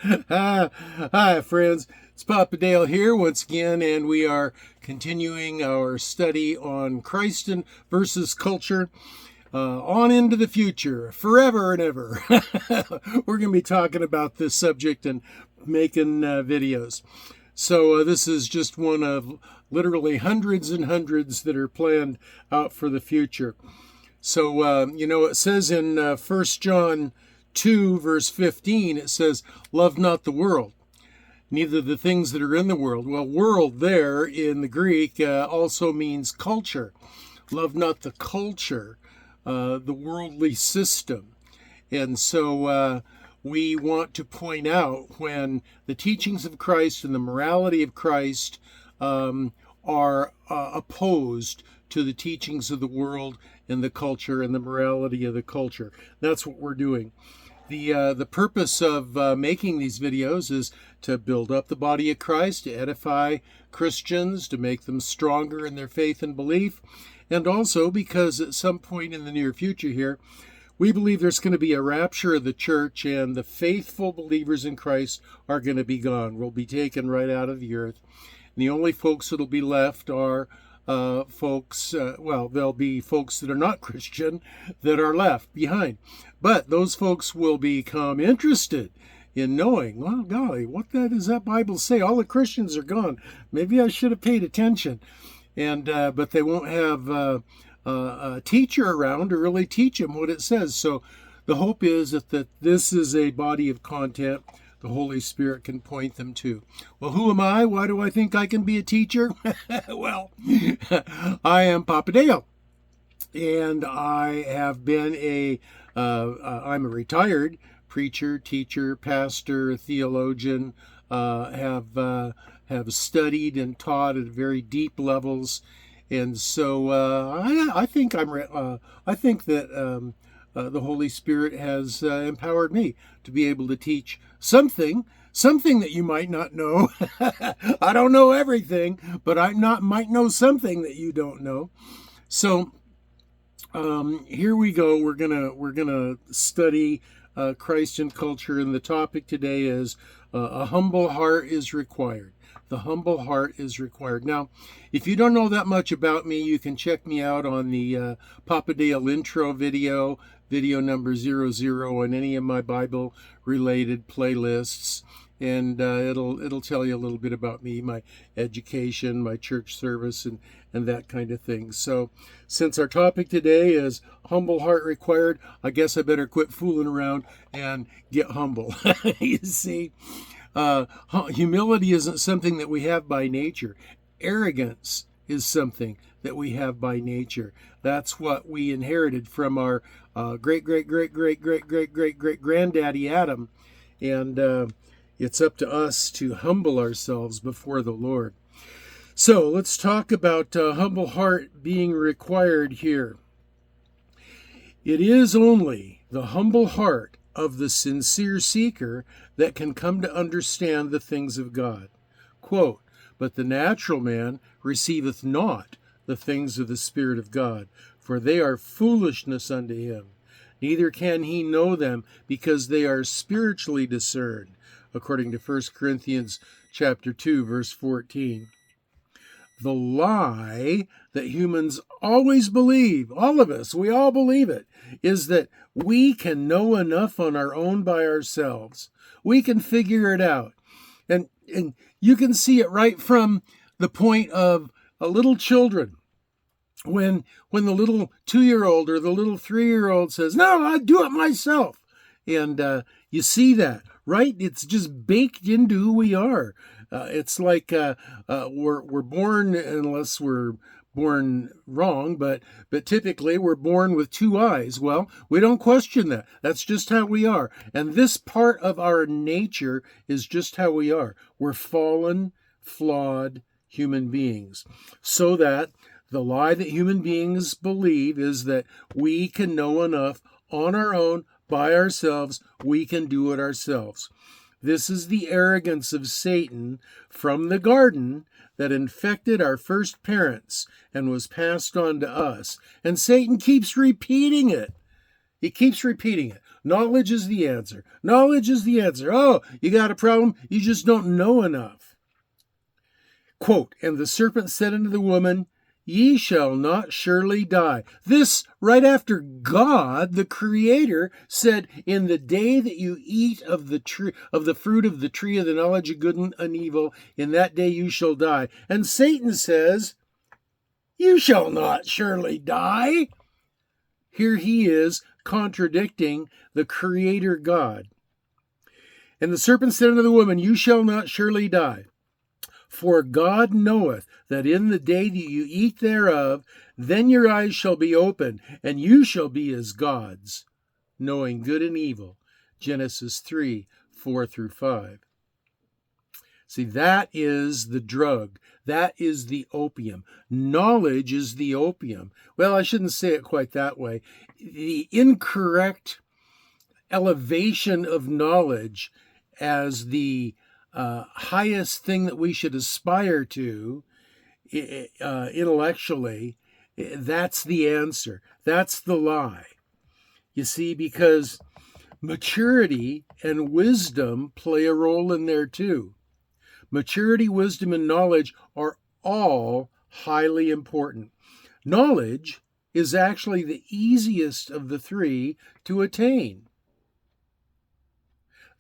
Hi, friends. It's Papa Dale here once again, and we are continuing our study on Christ versus culture on into the future, forever and ever. We're going to be talking about this subject and making videos. So this is just one of literally hundreds and hundreds that are planned out for the future. So, it says in 1 John 2, verse 15, it says, love not the world, neither the things that are in the world. Well, world there in the Greek also means culture. Love not the culture, the worldly system. And so we want to point out when the teachings of Christ and the morality of Christ are opposed to the teachings of the world and the culture and the morality of the culture. That's what we're doing. The purpose of making these videos is to build up the body of Christ, to edify Christians, to make them stronger in their faith and belief, and also because at some point in the near future here, we believe there's going to be a rapture of the church and the faithful believers in Christ are going to be gone. We'll be taken right out of the earth. And the only folks that'll be left are there'll be folks that are not Christian that are left behind. But those folks will become interested in knowing, well, golly, what does that Bible say? All the Christians are gone. Maybe I should have paid attention. And but they won't have a teacher around to really teach them what it says. So the hope is that this is a body of content the Holy Spirit can point them to. Well, who am I? Why do I think I can be a teacher? Well, I am Papa Dale, and I have been I'm a retired preacher, teacher, pastor, theologian, have studied and taught at very deep levels, and so I think that the Holy Spirit has empowered me to be able to teach something that you might not know. I don't know everything, but might know something that you don't know. So here we go. We're gonna study Christ and culture, and the topic today is a humble heart is required. The humble heart is required. Now, if you don't know that much about me, you can check me out on the Papa Dale intro video number 00, and any of my Bible-related playlists, and it'll tell you a little bit about me, my education, my church service, and that kind of thing. So, since our topic today is humble heart required, I guess I better quit fooling around and get humble. You see? Humility isn't something that we have by nature. Arrogance is something that we have by nature. That's what we inherited from our great granddaddy Adam, and it's up to us to humble ourselves before the Lord. So let's talk about humble heart being required here. It is only the humble heart of the sincere seeker that can come to understand the things of God. Quote, but the natural man receiveth not the things of the Spirit of God, for they are foolishness unto him. Neither can he know them, because they are spiritually discerned, according to 1 Corinthians chapter 2, verse 14. The lie that humans always believe, all of us, we all believe it, is that we can know enough on our own by ourselves. We can figure it out. And you can see it right from the point of little children. When the little 2-year-old or the little 3-year-old says, no, I'll do it myself. And you see that, right? It's just baked into who we are. It's like we're born, unless we're born wrong, but typically we're born with 2 eyes. Well, we don't question that. That's just how we are. And this part of our nature is just how we are. We're fallen, flawed human beings. So that the lie that human beings believe is that we can know enough on our own, by ourselves, we can do it ourselves. This is the arrogance of Satan from the garden that infected our first parents and was passed on to us. And Satan keeps repeating it. He keeps repeating it. Knowledge is the answer. Knowledge is the answer. Oh, you got a problem? You just don't know enough. Quote, and the serpent said unto the woman, ye shall not surely die. This right after God, the Creator, said, in the day that you eat of the fruit of the tree of the knowledge of good and evil, in that day you shall die. And Satan says, you shall not surely die. Here he is contradicting the Creator God. And the serpent said unto the woman, you shall not surely die. For God knoweth that in the day that you eat thereof, then your eyes shall be opened, and you shall be as gods, knowing good and evil. Genesis 3, 4 through 5. See, that is the drug. That is the opium. Knowledge is the opium. Well, I shouldn't say it quite that way. The incorrect elevation of knowledge as the highest thing that we should aspire to intellectually, that's the answer. That's the lie. You see, because maturity and wisdom play a role in there too. Maturity, wisdom, and knowledge are all highly important. Knowledge is actually the easiest of the three to attain.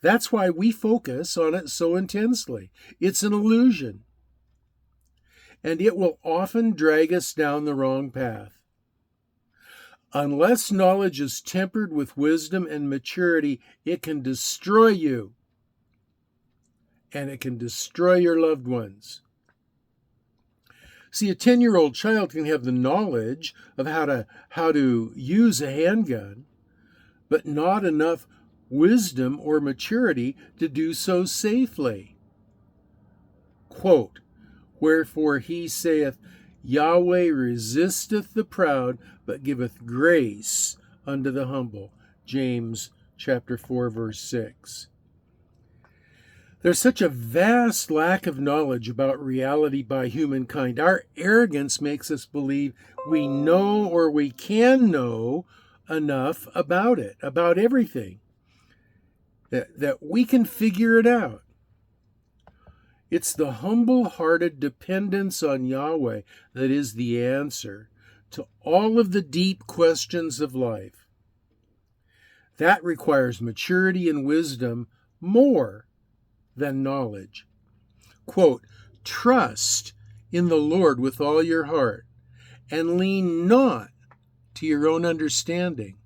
That's why we focus on it so intensely. It's an illusion. And it will often drag us down the wrong path. Unless knowledge is tempered with wisdom and maturity, it can destroy you. And it can destroy your loved ones. See, a 10-year-old child can have the knowledge of how to use a handgun, but not enough wisdom or maturity to do so safely. Quote, wherefore he saith, Yahweh resisteth the proud, but giveth grace unto the humble. James chapter 4, verse 6. There's such a vast lack of knowledge about reality by humankind. Our arrogance makes us believe we know or we can know enough about it, about everything. That we can figure it out. It's the humble-hearted dependence on Yahweh that is the answer to all of the deep questions of life. That requires maturity and wisdom more than knowledge. Quote, trust in the Lord with all your heart, and lean not to your own understanding.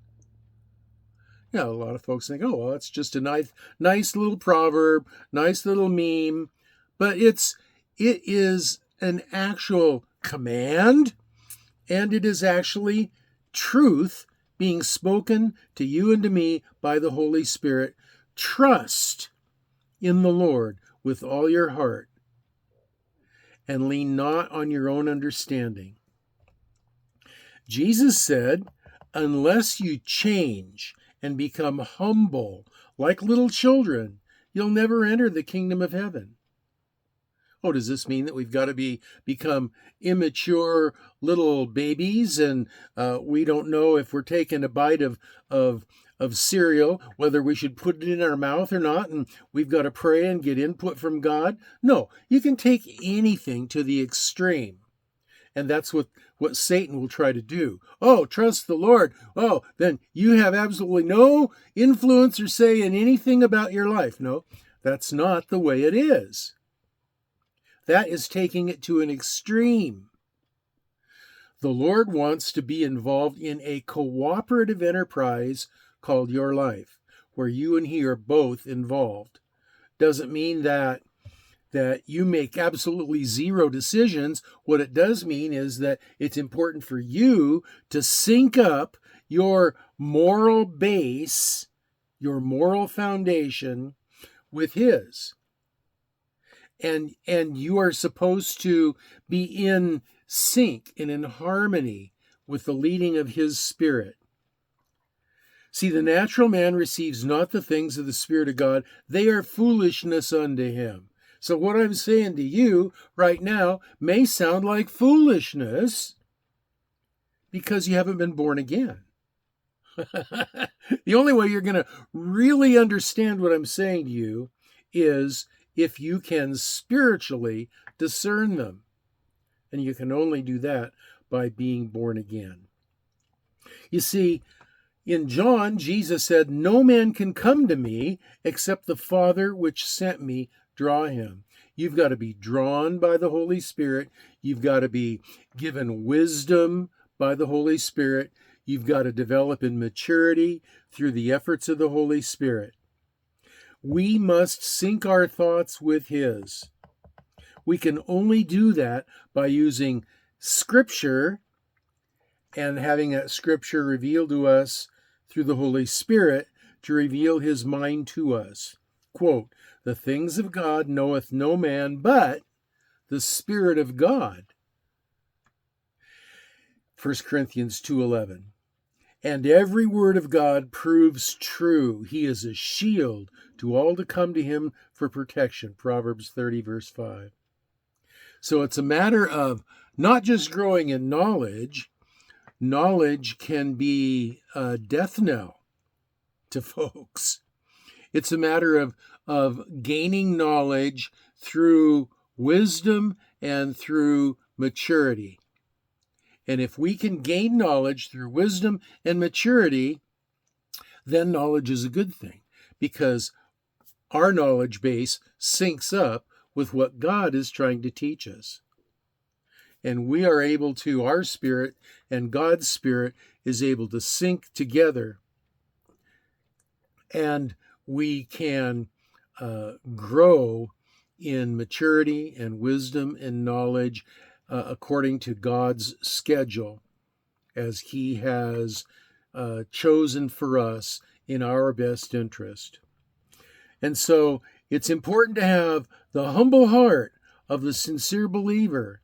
You know, a lot of folks think, oh, well, that's just a nice little proverb, nice little meme. But it is an actual command, and it is actually truth being spoken to you and to me by the Holy Spirit. Trust in the Lord with all your heart, and lean not on your own understanding. Jesus said, unless you change and become humble like little children, you'll never enter the kingdom of heaven. Oh, does this mean that we've got to become immature little babies and we don't know if we're taking a bite of cereal, whether we should put it in our mouth or not, and we've got to pray and get input from God? No, you can take anything to the extreme. And that's what Satan will try to do. Oh, trust the Lord. Oh, then you have absolutely no influence or say in anything about your life. No, that's not the way it is. That is taking it to an extreme. The Lord wants to be involved in a cooperative enterprise called your life, where you and he are both involved. Doesn't mean that you make absolutely zero decisions. What it does mean is that it's important for you to sync up your moral base, your moral foundation with his. And you are supposed to be in sync and in harmony with the leading of his Spirit. See, the natural man receives not the things of the Spirit of God. They are foolishness unto him. So what I'm saying to you right now may sound like foolishness because you haven't been born again. The only way you're going to really understand what I'm saying to you is if you can spiritually discern them. And you can only do that by being born again. You see, in John, Jesus said, "No man can come to me except the Father which sent me draw him." You've got to be drawn by the Holy Spirit. You've got to be given wisdom by the Holy Spirit. You've got to develop in maturity through the efforts of the Holy Spirit. We must sync our thoughts with His. We can only do that by using Scripture and having that Scripture revealed to us through the Holy Spirit to reveal His mind to us. Quote, "The things of God knoweth no man but the Spirit of God." 1 Corinthians 2:11. "And every word of God proves true. He is a shield to all to come to Him for protection." Proverbs 30, verse 5. So it's a matter of not just growing in knowledge. Knowledge can be a death knell to folks. It's a matter of gaining knowledge through wisdom and through maturity. And if we can gain knowledge through wisdom and maturity, then knowledge is a good thing, because our knowledge base syncs up with what God is trying to teach us. And we are able to, our spirit and God's spirit is able to sync together. And we can grow in maturity and wisdom and knowledge according to God's schedule, as He has chosen for us in our best interest. And so it's important to have the humble heart of the sincere believer.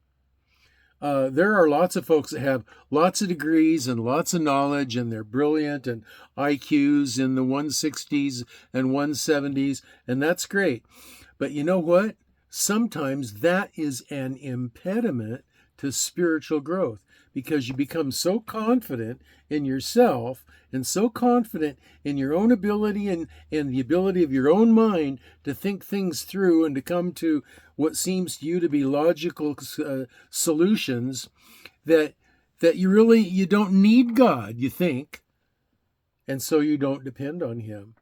There are lots of folks that have lots of degrees and lots of knowledge, and they're brilliant, and IQs in the 160s and 170s, and that's great. But you know what? Sometimes that is an impediment to spiritual growth, because you become so confident in yourself and so confident in your own ability and the ability of your own mind to think things through and to come to what seems to you to be logical solutions, that you don't need God, you think, and so you don't depend on Him.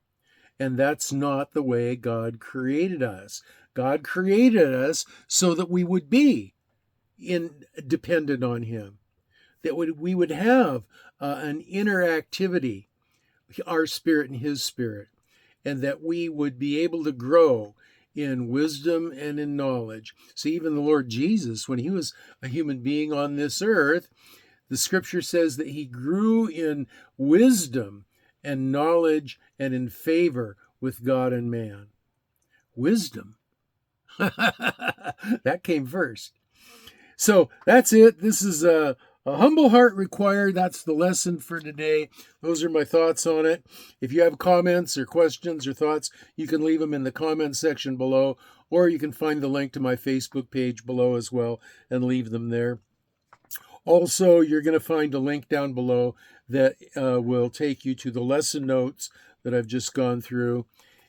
And that's not the way God created us. God created us so that we would be dependent on Him, that we would have an interactivity, our spirit and His spirit, and that we would be able to grow in wisdom and in knowledge. See, even the Lord Jesus, when He was a human being on this earth, the Scripture says that He grew in wisdom and knowledge and in favor with God and man. Wisdom. That came first. So that's it. This is a humble heart required. That's the lesson for today. Those are my thoughts on it. If you have comments or questions or thoughts, you can leave them in the comment section below, or you can find the link to my Facebook page below as well and leave them there. Also, you're going to find a link down below that will take you to the lesson notes that I've just gone through.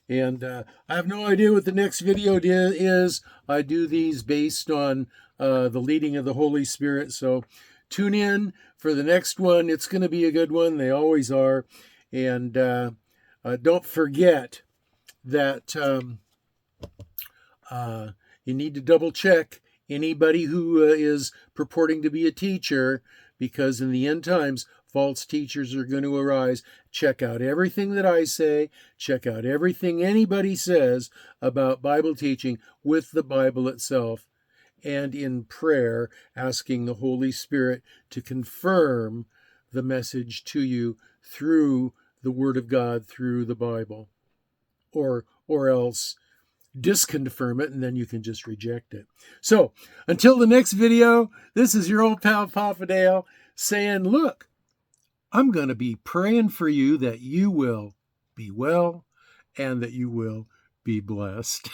And I have no idea what the next video is. I do these based on the leading of the Holy Spirit. So tune in for the next one. It's going to be a good one. They always are. And don't forget that you need to double check anybody who is purporting to be a teacher, because in the end times, false teachers are going to arise. Check out everything that I say. Check out everything anybody says about Bible teaching with the Bible itself, and in prayer, asking the Holy Spirit to confirm the message to you through the Word of God, through the Bible, or else disconfirm it, and then you can just reject it. So until the next video, this is your old pal Papa Dale saying, look, I'm going to be praying for you that you will be well and that you will be blessed.